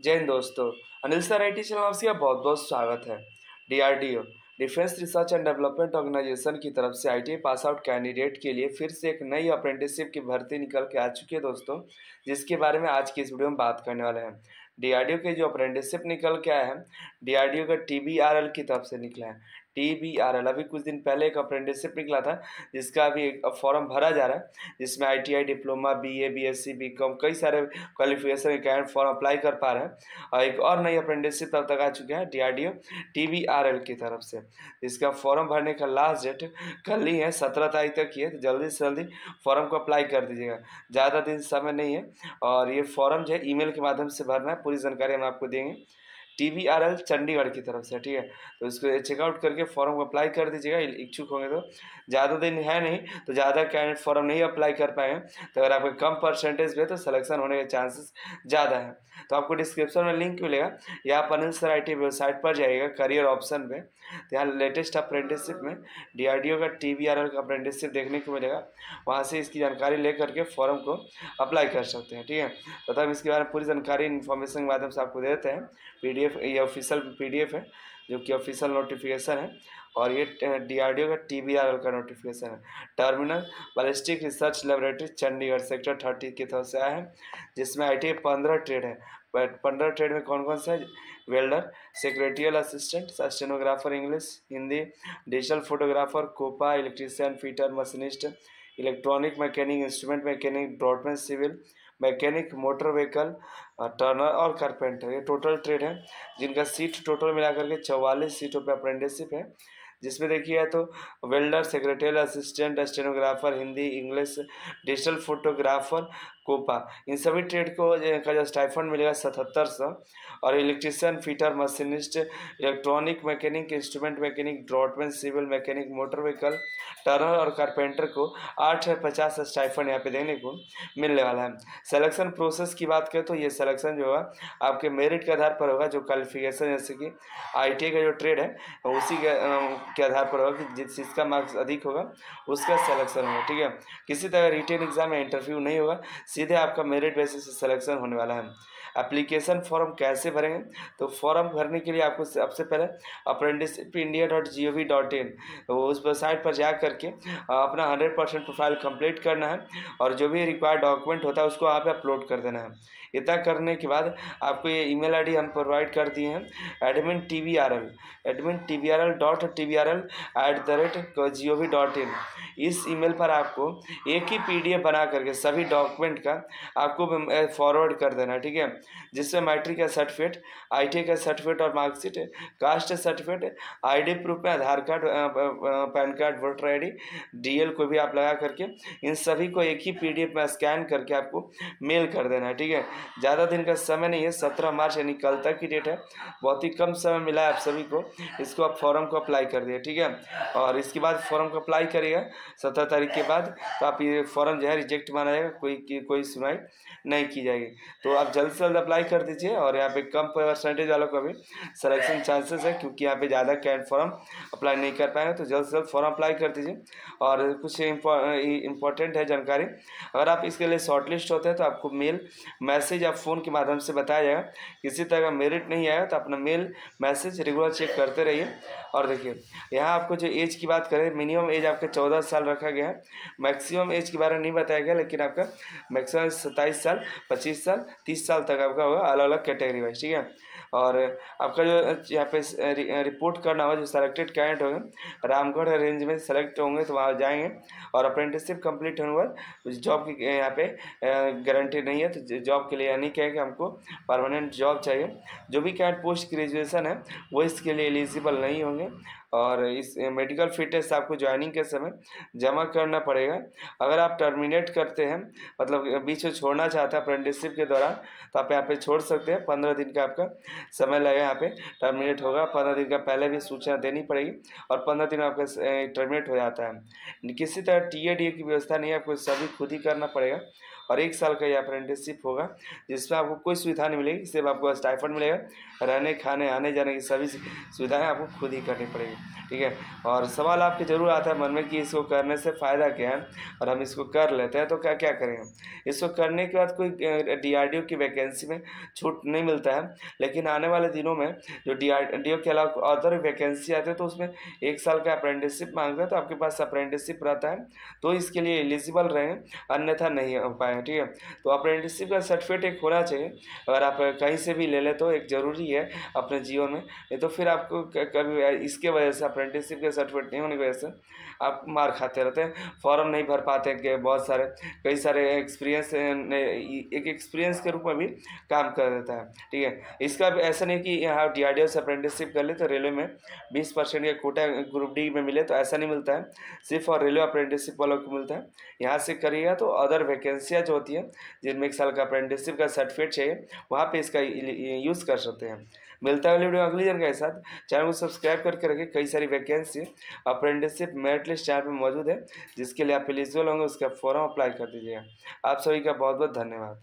जय हिंद दोस्तों। Anil sir IT channel में आपका बहुत बहुत स्वागत है। DRDO defence research and development organisation की तरफ से आईटीआई पास आउट कैंडिडेट के लिए फिर से एक नई अप्रेंटिसशिप की भर्ती निकल के आ चुकी है दोस्तों, जिसके बारे में आज की इस वीडियो में बात करने वाले हैं। डीआरडीओ के जो अप्रेंटिसशिप निकल के आया है, डीआरडीओ का टीबीआरएल की तरफ से निकला है। टीबीआरएल अभी कुछ दिन पहले एक अप्रेंटिसशिप निकला था, जिसका अभी एक फॉर्म भरा जा रहा है, जिसमें ITI diploma, BA, BSc, BCom कई सारे क्वालिफिकेशन के कैंडिडेट फॉर्म अप्लाई कर पा रहे हैं। और एक और नई अप्रेंटिसशिप तब तक आ चुका है डीआरडीओ टीबीआरएल की तरफ से। इसका फॉर्म भरने का लास्ट डेट कल ही है, 17 तारीख तक ही है, तो जल्दी से जल्दी फॉर्म को अप्लाई कर दीजिएगा, ज़्यादा दिन समय नहीं है। और ये फॉर्म जो है ईमेल के माध्यम से भरना है, पूरी जानकारी हम आपको देंगे टीबीआरएल चंडीगढ़ की तरफ से, ठीक है। तो इसको चेकआउट करके फॉर्म को अप्लाई कर दीजिएगा, इच्छुक होंगे तो। ज़्यादा दिन है नहीं, तो ज़्यादा कैंडिडेट फॉर्म नहीं अप्लाई कर पाए, तो अगर आपका कम परसेंटेज भी है तो सिलेक्शन होने के चांसेस ज़्यादा है। तो आपको डिस्क्रिप्शन में लिंक मिलेगा, या आप अनिल सर आईटी वेबसाइट पर जाइएगा, करियर ऑप्शन पे, तो यहाँ लेटेस्ट अप्रेंटिसशिप में डीआरडीओ का टीबीआरएल का अप्रेंटिसशिप देखने को मिलेगा। वहाँ से इसकी जानकारी ले करके फॉर्म को अप्लाई कर सकते हैं, ठीक है। तो तब इसके बारे में पूरी जानकारी इन्फॉर्मेशन के माध्यम से आपको दे देते हैं। पीडीएफ, ये ऑफिशियल पीडीएफ है, जो कि ऑफिशियल नोटिफिकेशन है। और ये डीआरडीओ का टीबीआरएल का नोटिफिकेशन है। Terminal ballistic research laboratory Chandigarh sector 30 की तरफ से आया है, जिसमें आईटीआई 15 ट्रेड है। 15 ट्रेड में कौन कौन सा है? Welder, secretarial assistant, stenographer English Hindi, digital photographer, COPA, electrician, fitter, machinist, electronic mechanic, instrument mechanic, ब्रॉडमैन civil, mechanic, motor vehicle, turner और कारपेंटर। ये टोटल ट्रेड है, जिनका सीट टोटल मिलाकर के 44 सीटों पे अप्रेंटिसशिप है। जिसमें देखिए तो welder, secretarial assistant, stenographer Hindi English, digital photographer, COPA, इन सभी ट्रेड को का जो स्टाइफंड मिलेगा 7700। और electrician, fitter, machinist, electronic mechanic, instrument mechanic, draughtsman civil, mechanic, motor vehicle, turner और कारपेंटर को 850 स्टाइफंड यहाँ पे देने को मिलने वाला है। सिलेक्शन प्रोसेस की बात करें तो ये सिलेक्शन जो है आपके मेरिट के आधार पर होगा, जो क्वालिफिकेशन जैसे कि आईटीआई का जो ट्रेड है उसी के आधार पर होगा कि जिसका मार्क्स अधिक होगा उसका सिलेक्शन होगा, ठीक है। किसी तरह रिटेन एग्जाम या इंटरव्यू नहीं होगा, सीधे आपका मेरिट बेसिस से सिलेक्शन होने वाला है। एप्लीकेशन फॉर्म कैसे भरेंगे? तो फॉर्म भरने के लिए आपको सबसे पहले apprenticeshipindia.gov.in उस वेबसाइट पर जा करके अपना 100% प्रोफाइल कंप्लीट करना है, और जो भी रिक्वायर्ड डॉक्यूमेंट होता है उसको वहाँ पे अपलोड कर देना है। इतना करने के बाद आपको ये ईमेल आईडी हम प्रोवाइड कर दिए हैं, admin@tbrl.tbrl@gov.in। इस ईमेल पर आपको एक ही पीडीएफ बना करके सभी डॉक्यूमेंट का आपको फॉरवर्ड कर देना है, ठीक है। जिसमें मैट्रिक का सर्टिफिकेट, आईटीआई का सर्टिफिकेट और marksheet, caste certificate, ID proof में Aadhaar card, PAN card, voter ID, DL को भी आप लगा करके इन सभी को एक ही पीडीएफ में स्कैन करके आपको मेल कर देना है, ठीक है। ज़्यादा दिन का समय नहीं है, 17 मार्च यानी कल तक की डेट है, बहुत ही कम समय मिला है आप सभी को। इसको आप फॉर्म को अप्लाई कर दिए, ठीक है। और इसके बाद फॉर्म को अप्लाई करिएगा 17 तारीख के बाद, तो आप ये फॉर्म जो है रिजेक्ट माना जाएगा, कोई सुनवाई नहीं की जाएगी। तो आप जल्द से जल्द अप्लाई कर दीजिए। और यहाँ पे कम परसेंटेज वालों का भी सिलेक्शन चांसेस है, क्योंकि यहाँ पे ज़्यादा कैंडिडेट फॉर्म अप्लाई नहीं कर पाएंगे, तो जल्द से जल्द फॉर्म अप्लाई कर दीजिए। और कुछ इम्पोर्टेंट है जानकारी, अगर आप इसके लिए शॉर्टलिस्ट होते हैं तो आपको मेल, मैसेज या फ़ोन के माध्यम से बताया जाएगा। किसी तरह का मेरिट नहीं आया तो अपना मेल मैसेज रेगुलर चेक करते रहिए। और देखिए यहाँ आपको जो एज की बात करें, मिनिमम एज आपका 14 साल रखा गया है, मैक्सिमम एज के बारे में नहीं बताया गया, लेकिन आपका मैक्सिमम 27 साल, 25 साल, 30 साल तक आपका होगा, अलग अलग कैटेगरी वाइज, ठीक है। और आपका जो यहाँ पे रिपोर्ट करना होगा, जो सेलेक्टेड कैंडिडेट होंगे रामगढ़ रेंज में सेलेक्ट होंगे तो वहाँ जाएंगे, और अप्रेंटिसशिप कंप्लीट होने के बाद जॉब की यहाँ पे गारंटी नहीं है, तो जॉब के लिए नहीं कहें कि हमको परमानेंट जॉब चाहिए। जो भी कैंडिडेट पोस्ट ग्रेजुएशन है वो इसके लिए एलिजिबल नहीं होंगे। और इस मेडिकल फिटनेस आपको ज्वाइनिंग के समय जमा करना पड़ेगा। अगर आप टर्मिनेट करते हैं, मतलब बीच में छोड़ना चाहते हैं अप्रेंटिसशिप के दौरान, तो आप यहाँ पे छोड़ सकते हैं। 15 दिन का आपका समय लगेगा, यहाँ पे टर्मिनेट होगा। 15 दिन का पहले भी सूचना देनी पड़ेगी, और 15 दिन आपका टर्मिनेट हो जाता है। किसी तरह टीएडीए की व्यवस्था नहीं है, आपको सभी खुद ही करना पड़ेगा। और 1 साल का ये अप्रेंटिसशिप होगा, जिसमें आपको कोई सुविधा नहीं मिलेगी, सिर्फ आपको स्टाइपेंड मिलेगा, रहने खाने आने जाने की सभी सुविधाएं आपको खुद ही करनी पड़ेगी। ठीक है, और सवाल आपके जरूर आता है मन में कि इसको करने से फ़ायदा क्या है, और हम इसको कर लेते हैं तो क्या क्या करेंगे। इसको करने के बाद कोई DRDO की वैकेंसी में छूट नहीं मिलता है, लेकिन आने वाले दिनों में जो DRDO के अलावा अदर वैकेंसी आते हैं तो उसमें 1 साल का अप्रेंटिसशिप मांगता है, तो आपके पास अप्रेंटिसशिप रहता है तो इसके लिए एलिजिबल रहें, अन्यथा नहीं हो पाए। ठीक है, तो अप्रेंटिसशिप का सर्टिफिकेट एक होना चाहिए, अगर आप कहीं से भी ले लें तो एक ज़रूरी है अपने जीवन में, नहीं तो फिर आपको कभी इसके वजह से अप्रेंटिसशिप के सर्टिफिकेट नहीं होने की वजह से आप मार खाते रहते हैं, फॉर्म नहीं भर पाते कि बहुत सारे कई सारे एक्सपीरियंस एक एक्सपीरियंस के रूप में भी काम कर देता है। ठीक है, इसका भी ऐसा नहीं कि यहाँ DRDO से अप्रेंटिसशिप कर ले तो रेलवे में 20% का कोटा ग्रुप डी में मिले, तो ऐसा नहीं मिलता है, सिर्फ और रेलवे अप्रेंटिसशिप वालों को मिलता है। यहाँ से करिएगा तो अदर वैकेंसियाँ जो होती हैं जिनमें 1 साल का अप्रेंटिसशिप का सर्टिफिकेट चाहिए, वहाँ पे इसका यूज़ कर सकते हैं। मिलता है वीडियो अगली जानकारी के साथ। चैनल को सब्सक्राइब करके रखिए, कई सारी vacancy apprenticeship merit list channel पर मौजूद है, जिसके लिए आप एलिजिबल होंगे उसका फॉर्म अप्लाई कर दीजिएगा। आप सभी का बहुत बहुत धन्यवाद।